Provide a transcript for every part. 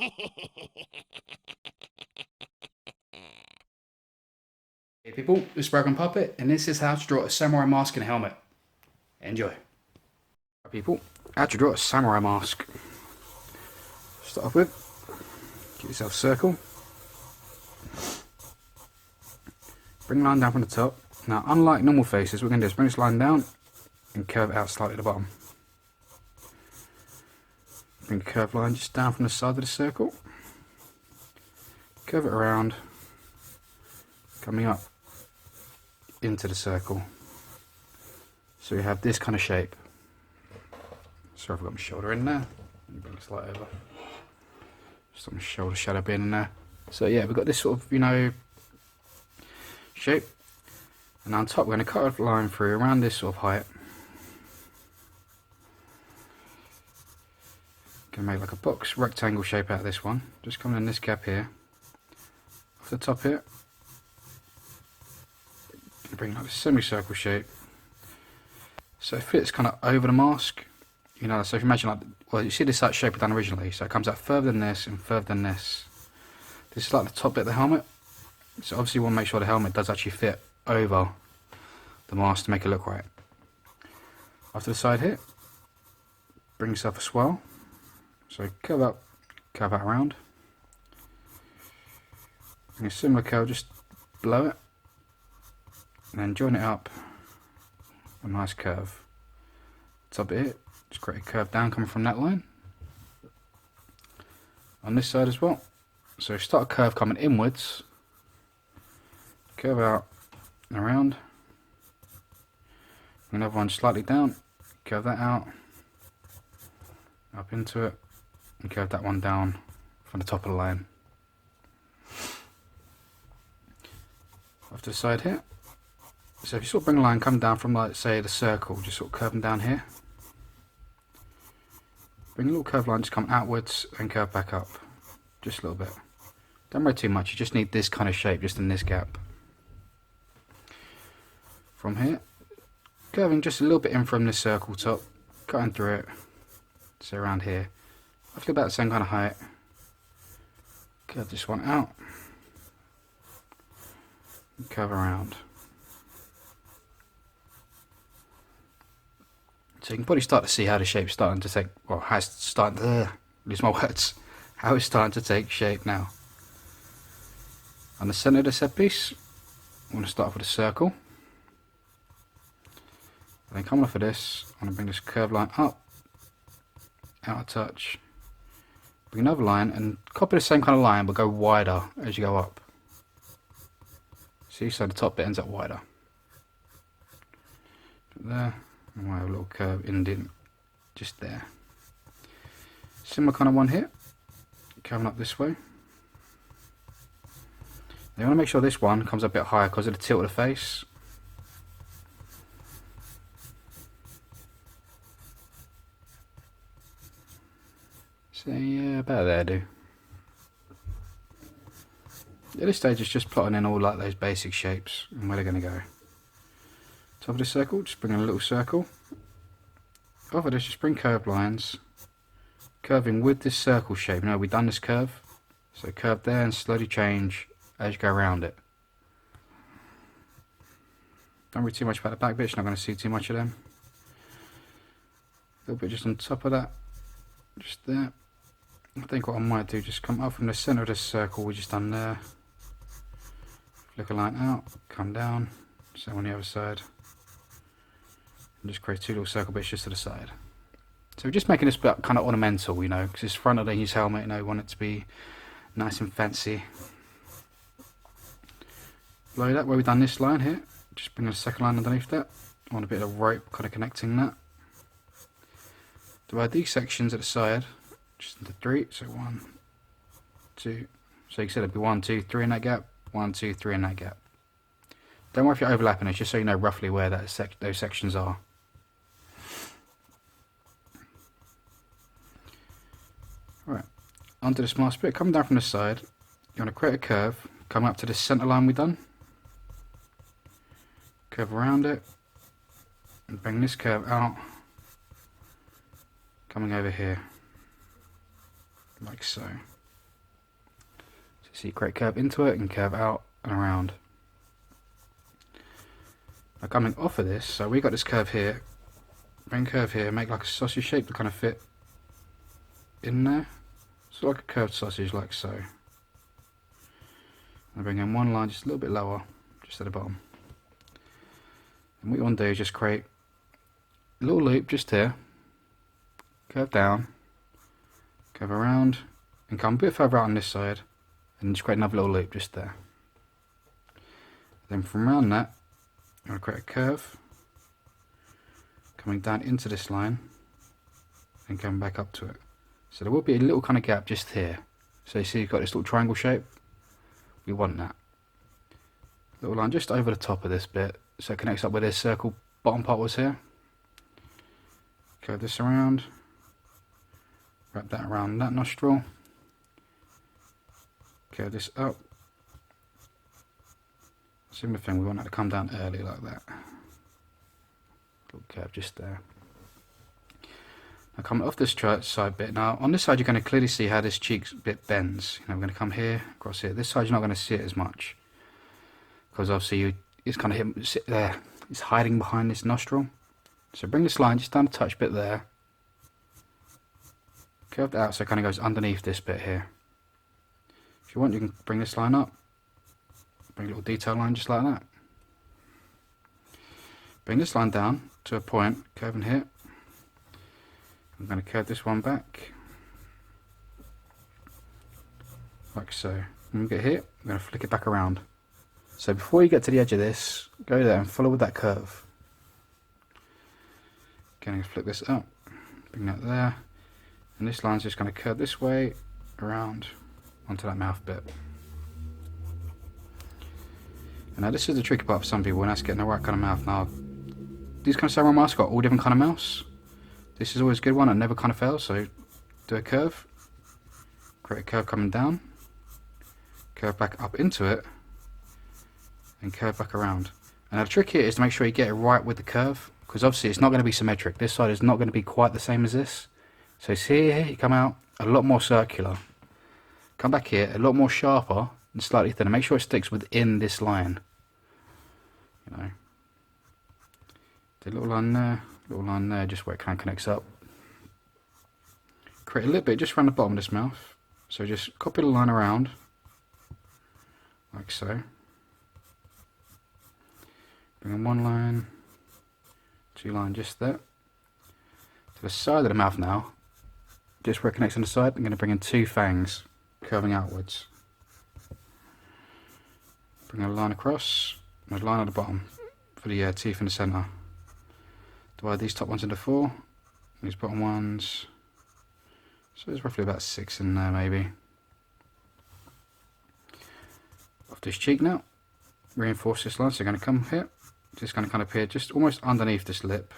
Hey people, this is Broken Puppet, and this is how to draw a samurai mask and helmet. Enjoy. Right, people, how to draw a samurai mask. Start off with, get yourself a circle. Bring the line down from the top. Now, unlike normal faces, what we're going to do is bring this line down and curve it out slightly at the bottom. Bring the curved line just down from the side of the circle. Curve it around, coming up into the circle. So we have this kind of shape. Sorry if I've got my shoulder in there. Let me bring this light over. Just on my shoulder shadow being in there. So yeah, we've got this sort of, shape. And on top we're going to cut a line through around this sort of height. Going to make like a box rectangle shape out of this one. Just coming in this gap here. Off the top here. Bring like a semicircle shape. So it fits kind of over the mask. So if you imagine you see this shape we've done originally. So it comes out further than this and further than this. This is like the top bit of the helmet. So obviously you want to make sure the helmet does actually fit over the mask to make it look right. Off to the side here, bring yourself a swirl. So curve up, curve out around. Bring a similar curve just below it. And then join it up, a nice curve. Top of it, just create a curve down coming from that line. On this side as well. So start a curve coming inwards, curve out and around. Another one slightly down, curve that out, up into it, and curve that one down from the top of the line. Off to the side here. So if you sort of bring a line, come down from like say the circle, just sort of curving down here. Bring a little curved line, just come outwards and curve back up. Just a little bit. Don't worry too much, you just need this kind of shape just in this gap. From here, curving just a little bit in from this circle top, cutting through it. So around here. Roughly about the same kind of height. Curve this one out. And curve around. So you can probably start to see how the shape's starting to take, well, how it's starting to, lose my words, how it's starting to take shape now. On the centre of the set piece, I want to start off with a circle. And then coming off of this, I want to bring this curved line up, out a touch, bring another line and copy the same kind of line but go wider as you go up. See, so the top bit ends up wider. There. And we'll have a little curve indent just there. Similar kind of one here, coming up this way. Now you want to make sure this one comes up a bit higher because of the tilt of the face. So yeah, about there do. At this stage it's just plotting in all like those basic shapes and where they're going to go. Top of the circle, just bring in a little circle. Off of this, just bring curved lines. Curving with this circle shape. We've done this curve. So curve there and slowly change as you go around it. Don't worry too much about the back bits, you're not going to see too much of them. A little bit just on top of that. Just there. I think what I might do, just come up from the centre of this circle we just done there. Flick a line out, come down. Same on the other side. And just create two little circle bits just to the side. So we're just making this bit kind of ornamental, because it's front of his helmet, we want it to be nice and fancy. Below that, where we've done this line here, just bring a second line underneath that. I want a bit of rope kind of connecting that. Divide these sections at the side, just into three, so 1, 2, so you can see it'll be 1, 2, 3 in that gap, 1, 2, 3 in that gap. Don't worry if you're overlapping it, just so you know roughly where those sections are. Right, onto this mask bit, coming down from the side, you want to create a curve, come up to the centre line we've done, curve around it, and bring this curve out, coming over here, like so. So you create a curve into it and curve out and around. Now coming off of this, so we got this curve here, bring curve here, make like a sausage shape to kind of fit in there. So like a curved sausage, like so. And bring in one line just a little bit lower, just at the bottom. And what you want to do is just create a little loop just here, curve down, curve around, and come a bit further out on this side, and just create another little loop just there. Then from around that, I'm going to create a curve, coming down into this line, and coming back up to it. So there will be a little kind of gap just here. So you see you've got this little triangle shape. We want that. Little line just over the top of this bit, so it connects up where this circle bottom part was here. Curve this around, wrap that around that nostril, curve this up. Similar thing, we want that to come down early like that. Little curve just there. Now coming off this side bit, now on this side you're going to clearly see how this cheek bit bends. You know, we're going to come here, across here. This side you're not going to see it as much, because obviously it's kind of sit there. It's hiding behind this nostril. So bring this line just down a touch bit there. Curve it out so it kind of goes underneath this bit here. If you want, you can bring this line up. Bring a little detail line just like that. Bring this line down to a point, curving here. I'm going to curve this one back, like so. When we get here, I'm going to flick it back around. So before you get to the edge of this, go there and follow with that curve. Going to flick this up, bring that there, and this line's just going to curve this way, around, onto that mouth bit. And now this is the tricky part for some people, and that's getting the right kind of mouth. Now, these kind of samurai masks got all different kind of mouths. This is always a good one, and never kind of fails, so do a curve, create a curve coming down, curve back up into it, and curve back around. And now the trick here is to make sure you get it right with the curve, because obviously it's not going to be symmetric. This side is not going to be quite the same as this. So see here, you come out a lot more circular. Come back here, a lot more sharper and slightly thinner. Make sure it sticks within this line. You know, the little line there, just where it kind of connects up. Create a little bit just around the bottom of this mouth. So just copy the line around, like so. Bring in one line, two line just there. To the side of the mouth now, just where it connects on the side, I'm going to bring in two fangs, curving outwards. Bring a line across, and a line at the bottom for the teeth in the centre. Divide these top ones into 4, these bottom ones, so there's roughly about 6 in there maybe. Off this cheek now, reinforce this line, so you're going to come here. Just going to kind of appear just almost underneath this lip.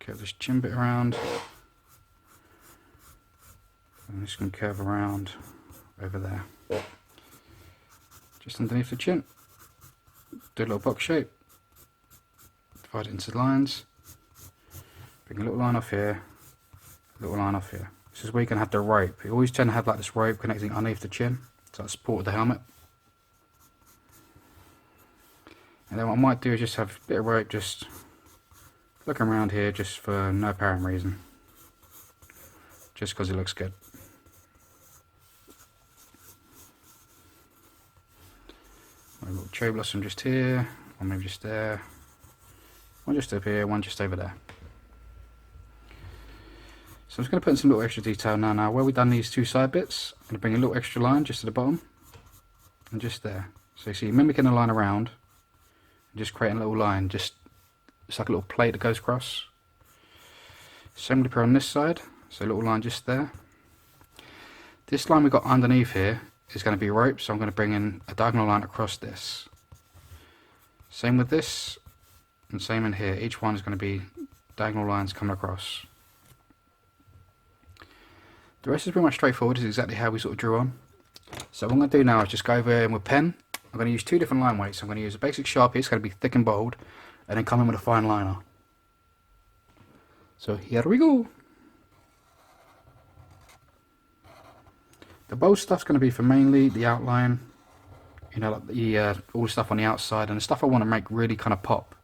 Curve this chin bit around. And this can curve around over there. Just underneath the chin. Do a little box shape. Divide it into lines. Bring a little line off here. A little line off here. This is where you can have the rope. You always tend to have like this rope connecting underneath the chin. So that supports the helmet. And then what I might do is just have a bit of rope just looking around here just for no apparent reason. Just because it looks good. A little cherry blossom just here, or maybe just there. One just up here, one just over there. So I'm just going to put in some little extra detail now. Now where we've done these two side bits, I'm going to bring a little extra line just to the bottom. And just there. So you see, mimicking a line around. Just creating a little line, just it's like a little plate that goes across. Same with on this side, so a little line just there. This line we got underneath here is going to be rope, so I'm going to bring in a diagonal line across this. Same with this, and same in here. Each one is going to be diagonal lines coming across. The rest is pretty much straightforward. This is exactly how we sort of drew on. So what I'm going to do now is just go over with a pen. I'm going to use two different line weights. I'm going to use a basic Sharpie, it's going to be thick and bold, and then come in with a fine liner. So here we go. The bold stuff's going to be for mainly the outline, you know, like the all the stuff on the outside and the stuff I want to make really kind of pop.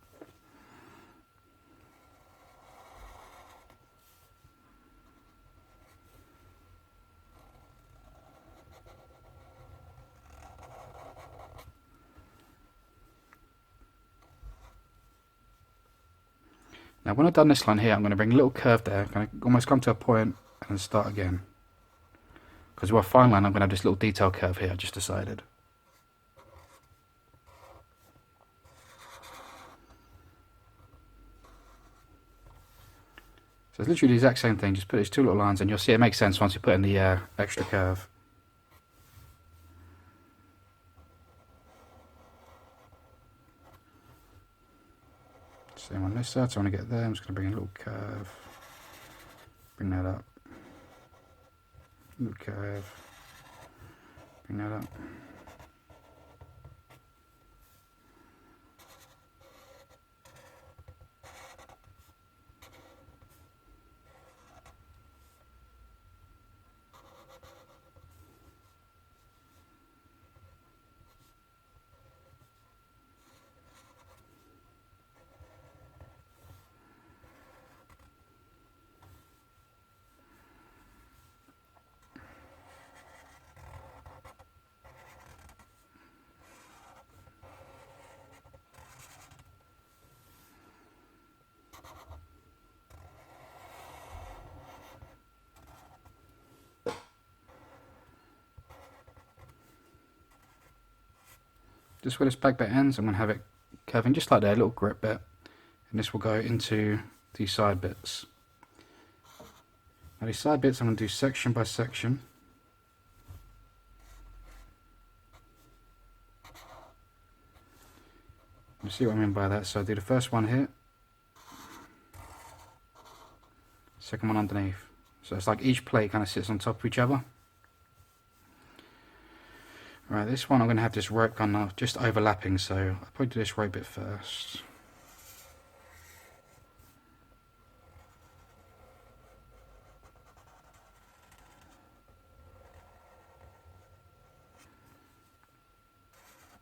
Now when I've done this line here, I'm going to bring a little curve there, going to almost come to a point and then start again. Because with a fine line I'm going to have this little detail curve here, I just decided. So it's literally the exact same thing, just put these two little lines and you'll see it makes sense once you put in the extra curve. Same on this side, so I want to get there, I'm just going to bring a little curve, bring that up, little curve, bring that up. Just where this back bit ends, I'm going to have it curving just like that, a little grip bit, and this will go into these side bits. Now these side bits I'm going to do section by section. You see what I mean by that, so I do the first one here, second one underneath. So it's like each plate kind of sits on top of each other. Right, this one I'm going to have this rope kind of just overlapping, so I'll probably do this rope bit first.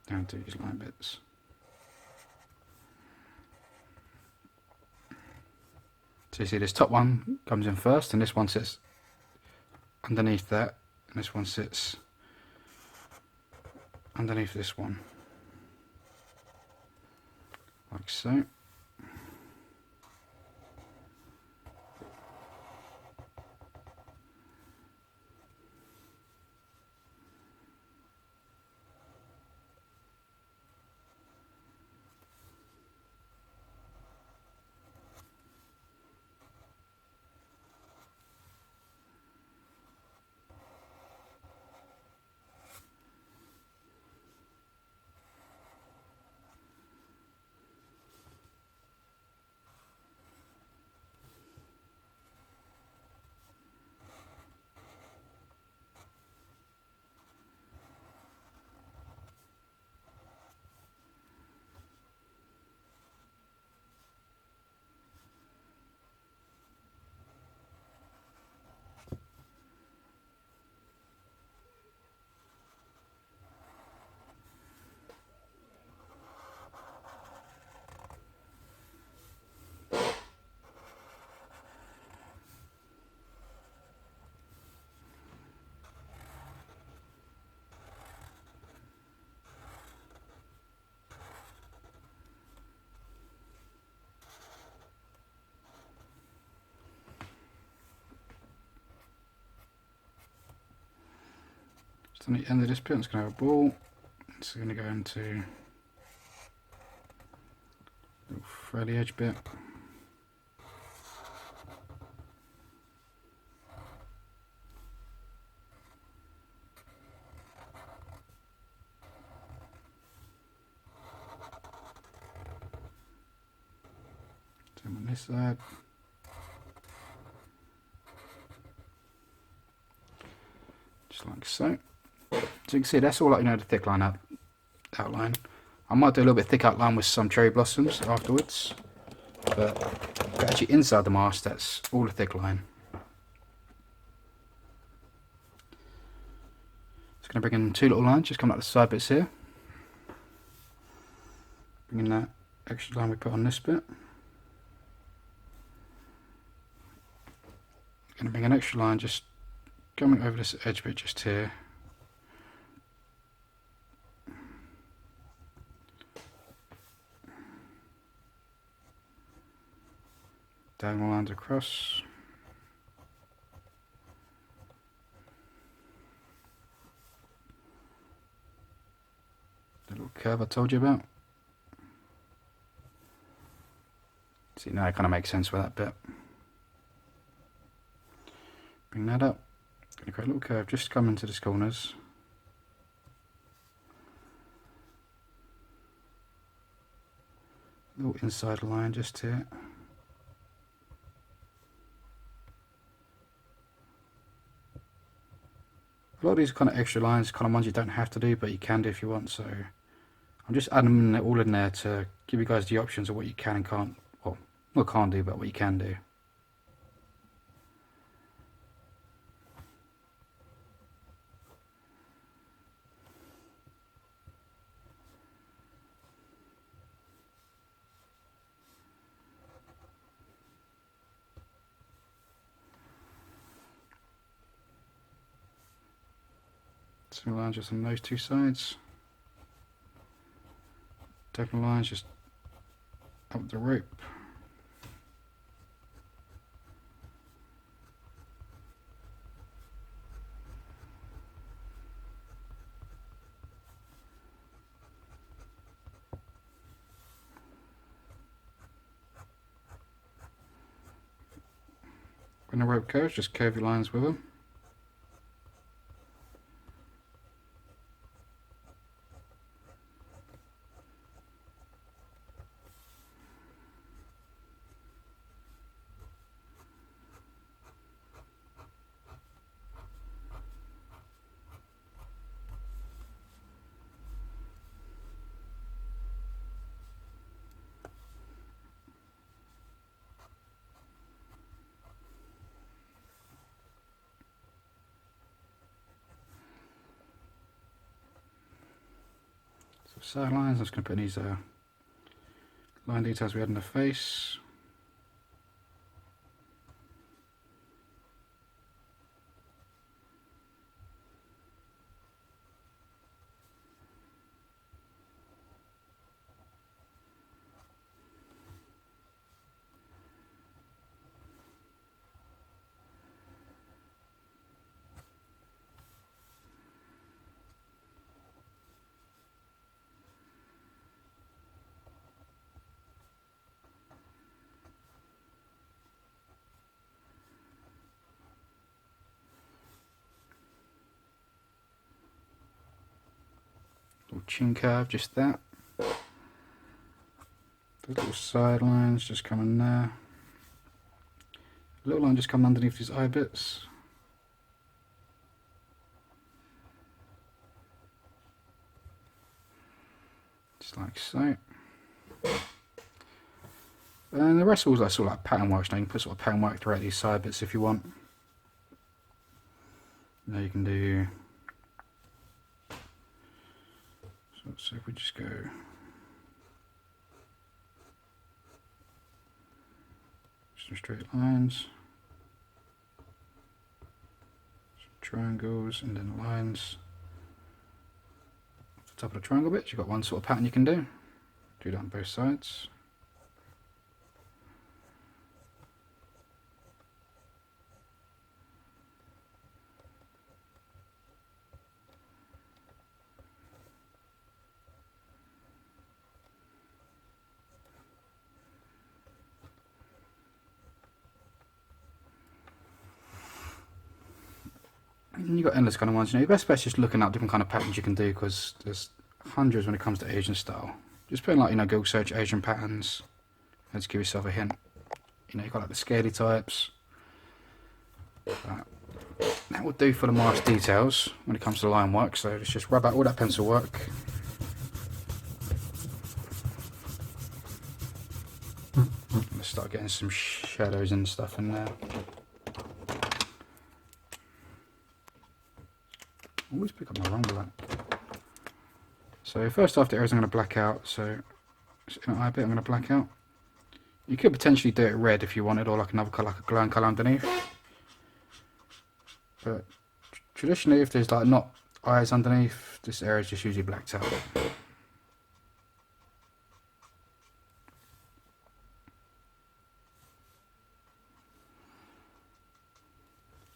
Down to these line bits. So you see this top one comes in first and this one sits underneath that and this one sits underneath this one, like so. On the end of this bit, I'm just going to have a ball. It's going to go into a little thready edge bit. Same on this side. Just like so. So you can see that's all like, you know, the thick line outline. I might do a little bit thick outline with some cherry blossoms afterwards, but actually inside the mask that's all the thick line. Just going to bring in 2 little lines, just come up the side bits here. Bring in that extra line we put on this bit. Going to bring an extra line just coming over this edge bit just here. Diagonal lines across. The little curve I told you about. See, now it kind of makes sense with that bit. Bring that up. Going to create a little curve, just come into these corners. Little inside line just here. A lot of these are kind of extra lines, kind of ones you don't have to do, but you can do if you want. So I'm just adding them all in there to give you guys the options of what you can and can't, well, not can't do, but what you can do. Single lines just on those 2 sides. Diagonal lines just up the rope. When the rope curves, just curve your lines with them. Side lines, I'm just going to put in these line details we had in the face. Little chin curve, just that. The little side lines just coming there. A little line just coming underneath these eye bits. Just like so. And the rest is all like sort of like pattern work. Now you can put sort of pattern work throughout these side bits if you want. Now you can do. So if we just go some straight lines, some triangles, and then lines. At the top of the triangle bits, you've got one sort of pattern you can do. Do that on both sides. And you've got endless kind of ones. You know, your best bet's just looking up different kind of patterns you can do, because there's hundreds when it comes to Asian style. Just put in like, you know, Google search Asian patterns. Let's give yourself a hint. You know, you've got like the scaly types. That will do for the mask details when it comes to line work. So let's just rub out all that pencil work. Let's start getting some shadows and stuff in there. always pick up my wrong black. So first off, the areas I'm going to black out. So in an eye bit, I'm going to black out. You could potentially do it red if you wanted, or like another colour, like a glowing colour underneath. But traditionally, if there's like not eyes underneath, this area is just usually blacked out.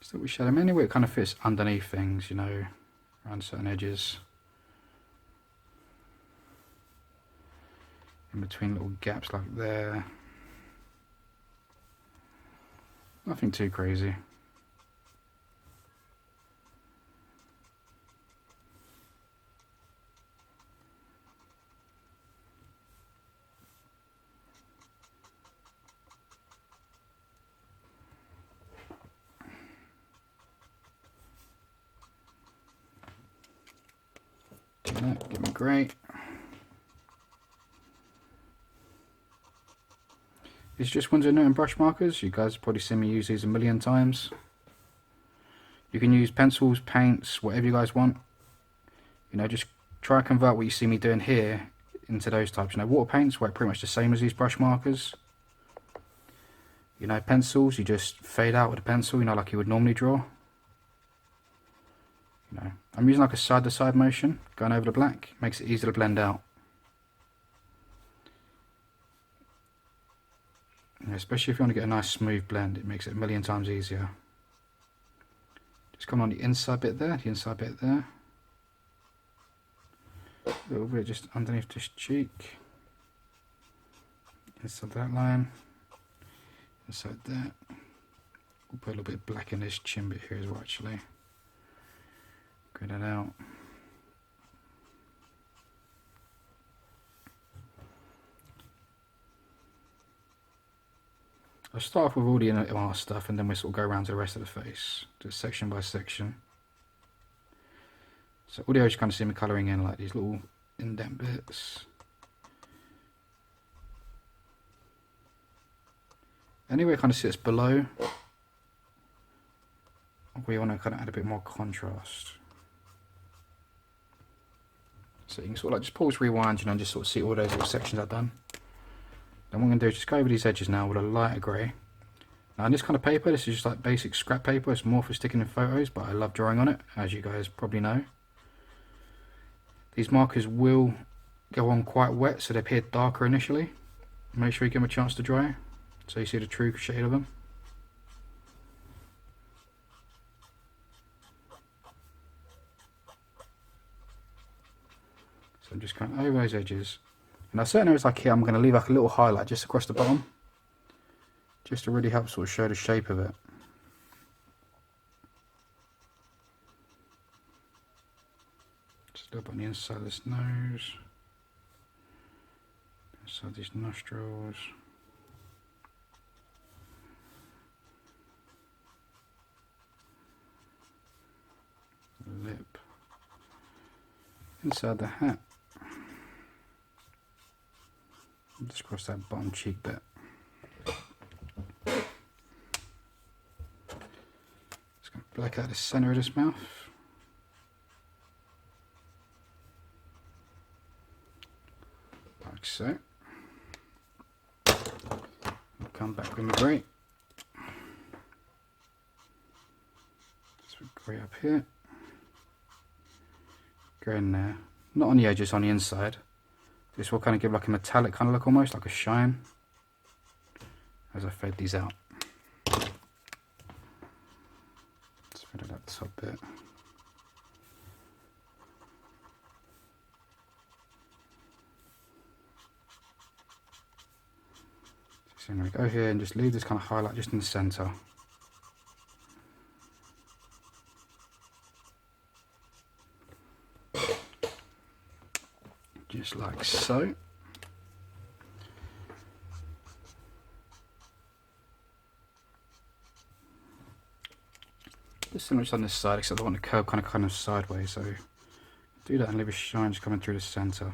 So we shadow mainly where it kind of fits underneath things, you know, around certain edges. In between little gaps like there. Nothing too crazy. Do that, give me great. It's just Winsor & Newton brush markers. You guys have probably seen me use these a million times. You can use pencils, paints, whatever you guys want. You know, just try and convert what you see me doing here into those types. You know, water paints work pretty much the same as these brush markers. You know, pencils, you just fade out with a pencil, you know, like you would normally draw. You know, I'm using like a side-to-side motion, going over the black. Makes it easy to blend out. You know, especially if you want to get a nice smooth blend, it makes it a million times easier. Just come on the inside bit there, a little bit just underneath this cheek, inside that line, inside that. We'll put a little bit of black in this chin bit here as well, actually. Get that out. I'll start off with all the inner stuff and then we'll sort of go around to the rest of the face, just section by section. So all the areas you kind of see me colouring in, like these little indent bits. Anywhere it kind of sits below, we want to kind of add a bit more contrast. So you can sort of like just pause, rewind, you know, and just sort of see all those little sections I've done. Then what I'm going to do is just go over these edges now with a lighter grey. Now in this kind of paper, this is just like basic scrap paper. It's more for sticking in photos, but I love drawing on it, as you guys probably know. These markers will go on quite wet, so they appear darker initially. Make sure you give them a chance to dry, so you see the true shade of them. So I'm just going over those edges. Now certain areas like here, I'm going to leave like a little highlight just across the bottom, just to really help sort of show the shape of it. Just a little bit on the inside of this nose, inside these nostrils. Lip. Inside the hat. Just across that bottom cheek bit. Just going to black out the centre of this mouth. Like so. I'll come back with my grey. Just put grey up here. Go in there. Not on the edges, on the inside. This will kind of give like a metallic kind of look, almost like a shine, as I fade these out. Let's fade it out the top bit. So I'm going to go here and just leave this kind of highlight just in the centre. Just like so. Just similar on this side, except I want the curve kind of sideways, so do that and leave a shine just coming through the centre.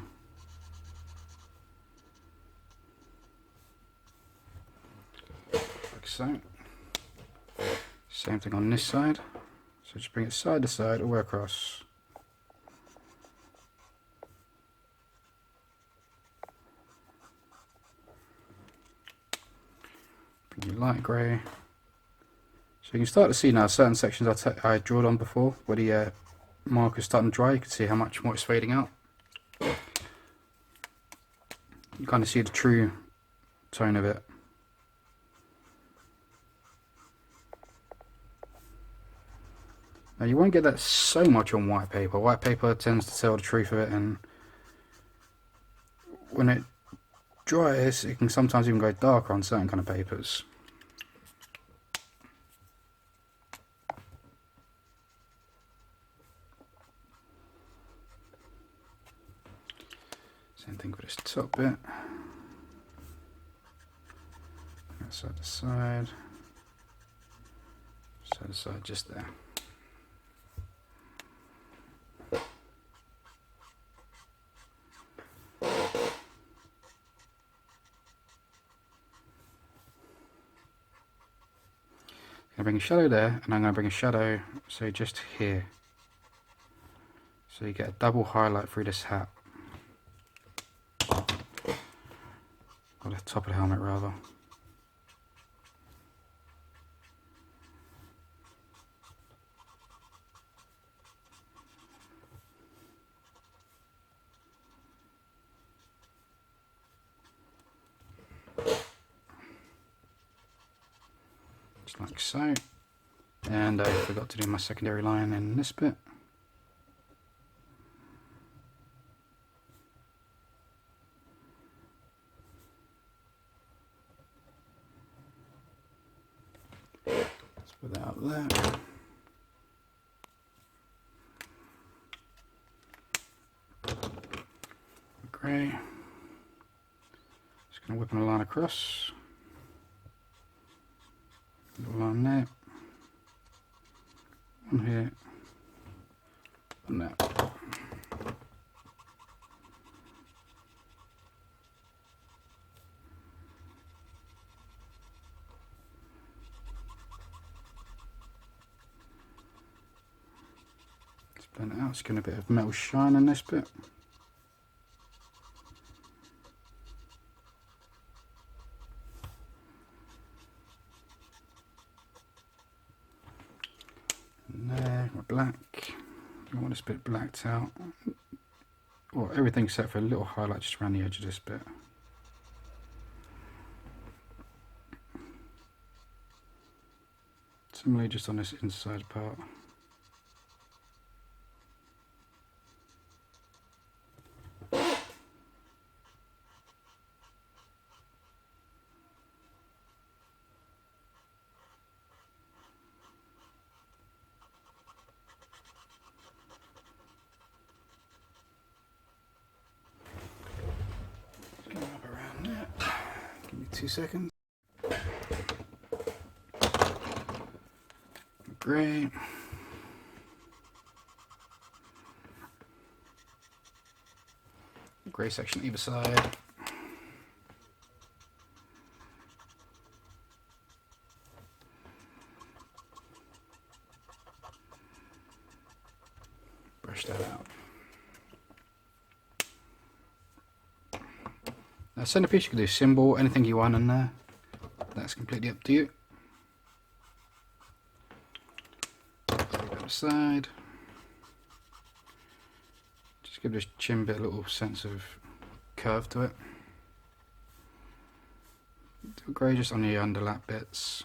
Like so. Same thing on this side. So just bring it side to side all the way across. Light grey. So you can start to see now certain sections I drew on before where the marker's starting to dry. You can see how much more it's fading out. You kind of see the true tone of it. Now you won't get that so much on white paper. White paper tends to tell the truth of it, and when it dries it can sometimes even go darker on certain kind of papers. Same thing with this top bit. Side to side. Side to side, just there. I'm going to bring a shadow there, and I'm going to bring a shadow, say just here. So you get a double highlight through this hat. Or the top of the helmet rather. Just like so. And I forgot to do my secondary line in this bit. Let's put that up there. Grey. Just going to whip a line across. Little line there. One here. And there. Let's blend it out. It's getting a bit of metal shine in this bit. There, we're black. I want this bit blacked out. Well, everything except for a little highlight just around the edge of this bit. Similarly, just on this inside part. Go up around there. Give me 2 seconds. Grey. Grey section either side. Brush that out. Now centerpiece, you can do symbol, anything you want in there. That's completely up to you. Side. Just give this chin bit a little sense of curve to it. Do grey just on the underlap bits.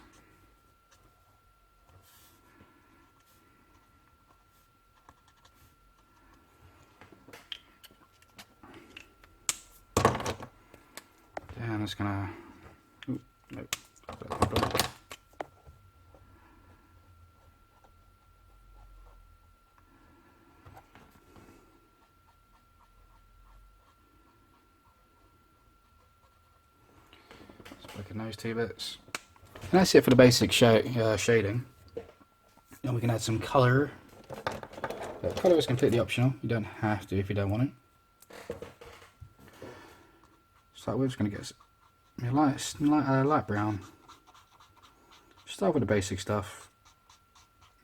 Yeah, I'm just gonna. Ooh, nope. Look at those 2 bits. And that's it for the basic shading. Now we can add some colour. Colour is completely optional. You don't have to if you don't want it. So we're just going to get a light brown. Start with the basic stuff.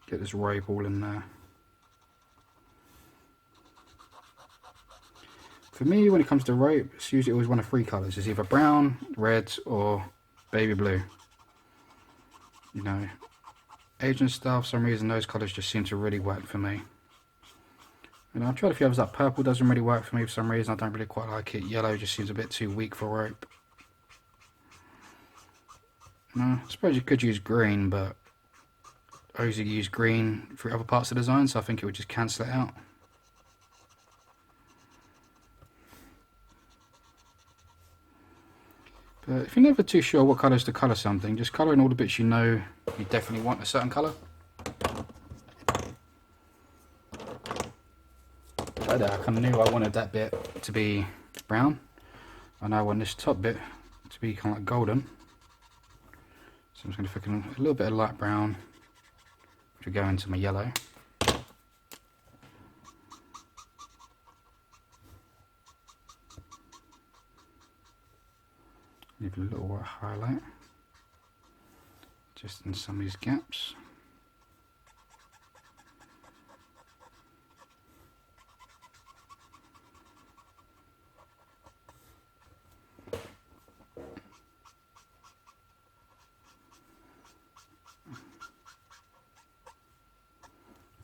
Get this rope all in there. For me, when it comes to rope, it's usually always one of 3 colours. It's either brown, red, or baby blue. you know, agent style. For some reason, those colours just seem to really work for me. You know, I've tried a few others, like purple doesn't really work for me for some reason. I don't really quite like it. Yellow just seems a bit too weak for rope. No, I suppose you could use green, but I usually use green for other parts of the design, so I think it would just cancel it out. But if you're never too sure what colours to colour something, just colour in all the bits you know you definitely want a certain colour. Like that, I kind of knew I wanted that bit to be brown. I now want this top bit to be kind of like golden. So I'm just going to flick in a little bit of light brown, which will go into my yellow. Leave a little white highlight just in some of these gaps.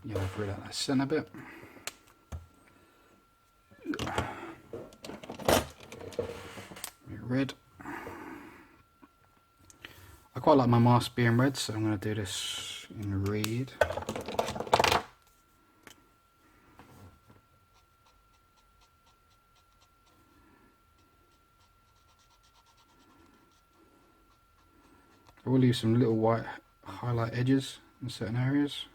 Yellow through that centre bit. Red. I quite like my mask being red, so I'm going to do this in red. I will leave some little white highlight edges in certain areas.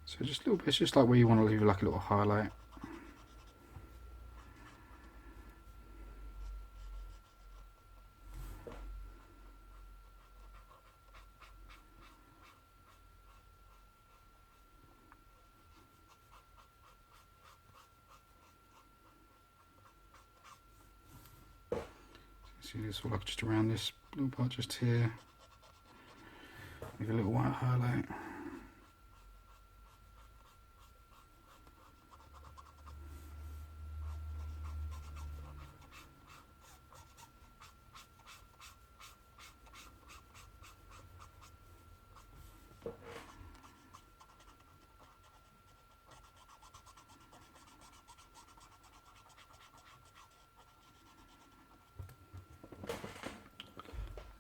So just a little bit, it's just like where you want to leave like a little highlight. See this all like just around this little part just here. Leave a little white highlight.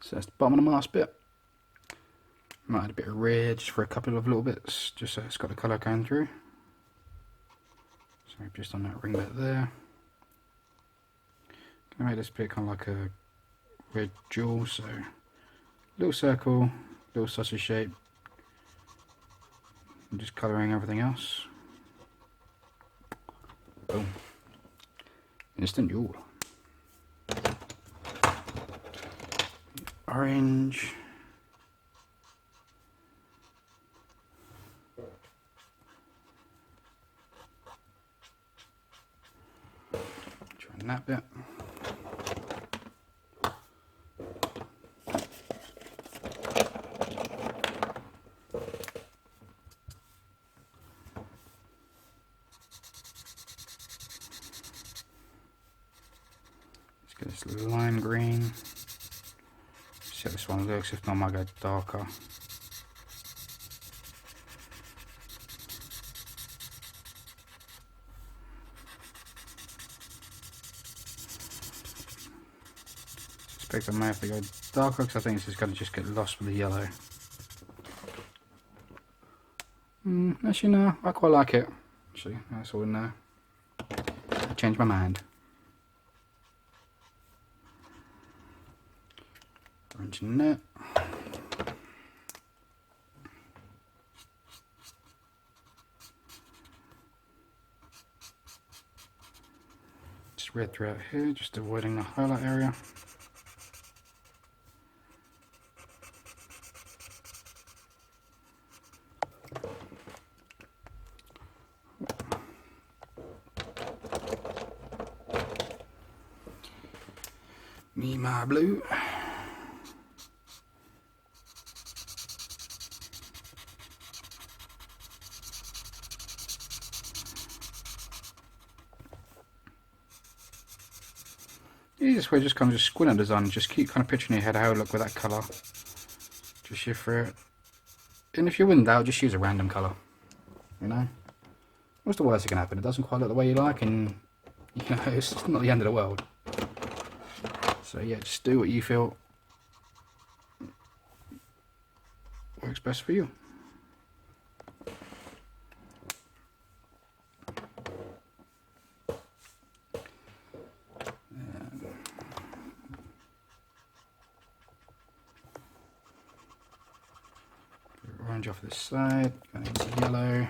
So that's the bottom of the mask bit. Might add a bit of red just for a couple of little bits, just so it's got the colour going through. So just on that ring bit there. Gonna make this bit kind of like a red jewel, so little circle, little sausage shape. I'm just colouring everything else. Boom. Instant jewel. Orange. Trying that bit. Let's get this lime green. See how this one looks, if not I might go darker. I suspect I may have to go darker because I think this is going to just get lost with the yellow. Actually no, I quite like it. Actually, that's all in there. I changed my mind. Orange net. Just red throughout here, just avoiding the highlight area. Me, my blue. Easiest way, just kind of just squint at the design, just keep kind of picturing in your head how it look with that colour. Just shift through it. And if you're in doubt, just use a random colour. You know? What's the worst that can happen? It doesn't quite look the way you like, and you know, it's not the end of the world. So yeah, just do what you feel works best for you. Orange off this side, going into yellow.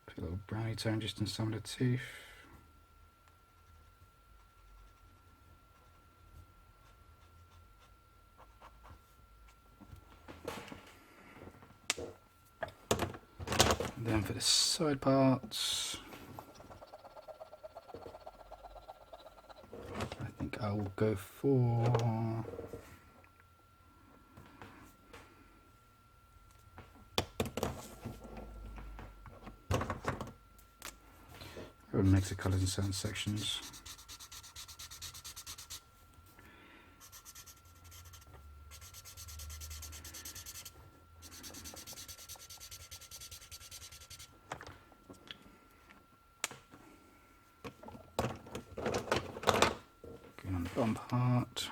Put a little brownie tone just in some of the teeth. Then for the side parts, I think I will go for I would mix the colours in certain sections. Going on the bottom part.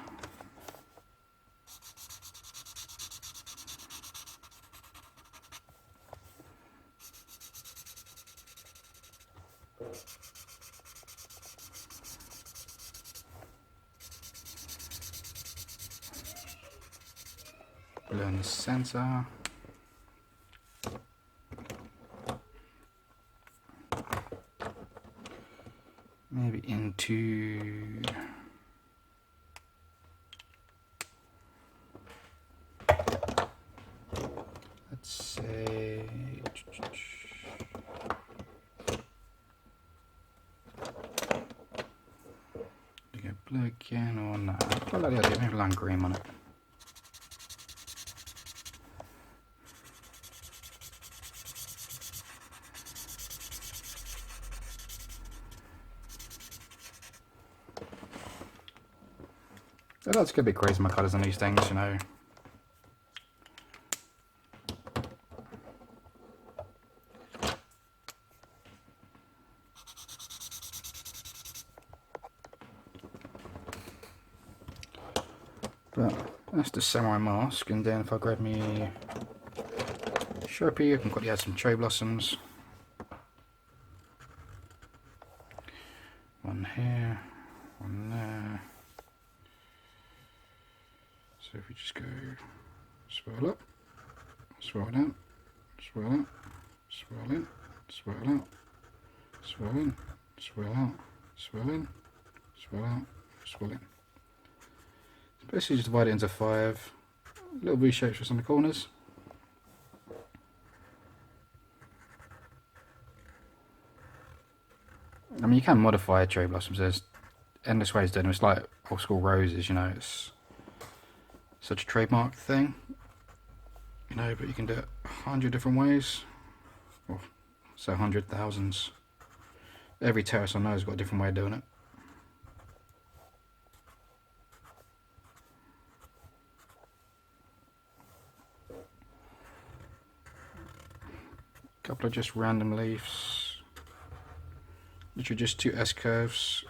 Blue in the centre. Maybe into let's say you go blue again or no? I like the idea, maybe lime green on it. I like to get a bit crazy with my colours on these things, you know. But that's the samurai mask, and then if I grab me Sharpie, I can quickly add some cherry blossoms. One here, one there. So if we just go swirl up, swirl down, swirl out, swirl in, swirl out, swirl in, swirl out, swirl in, swirl out, swirl in. So basically just divide it into 5 little V shapes just on the corners. I mean, you can modify cherry blossoms. There's endless ways of doing them. It's like old school roses, you know. It's such a trademark thing, you know. But you can do it 100 different ways, or so 100 thousands. Every terrace I know has got a different way of doing it. A couple of just random leaves, literally just 2 S curves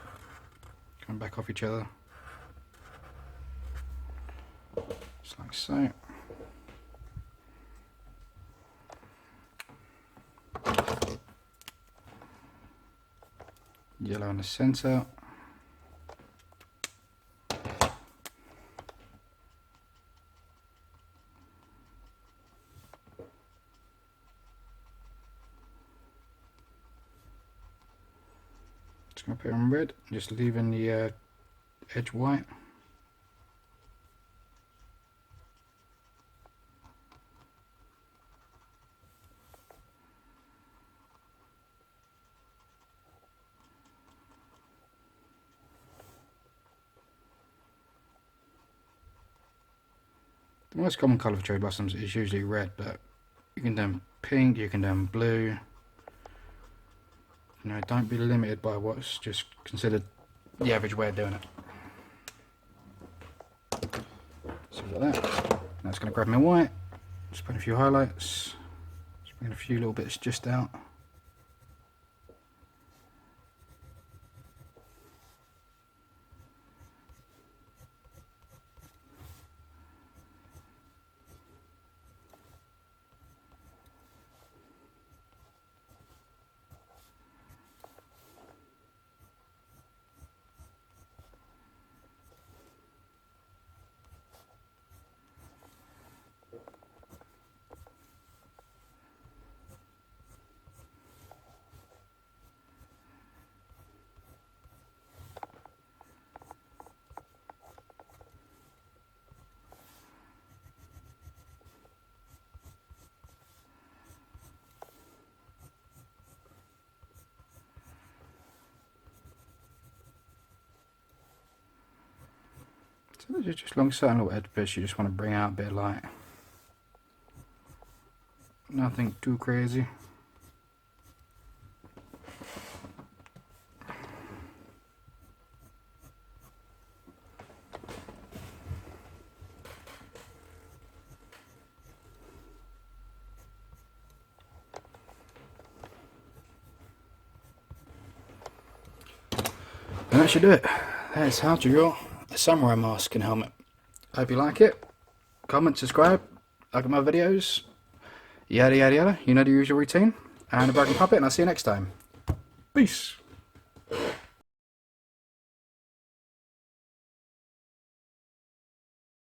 coming back off each other, just like so. Yellow in the centre. Just going to put it on red, just leaving the edge white. The most common colour for cherry blossoms is usually red, but you can do pink, you can do blue. You know, don't be limited by what's just considered the average way of doing it. So we've got that. Now it's going to grab my white, just put in a few highlights, just bring a few little bits just out. So just along certain little edge bits you just want to bring out a bit of light. Nothing too crazy. And that should do it. That is how to draw a samurai mask and helmet. I hope you like it. Comment, subscribe, like my videos, yada yada yada. You know the usual routine. And a broken puppet, and I'll see you next time. Peace.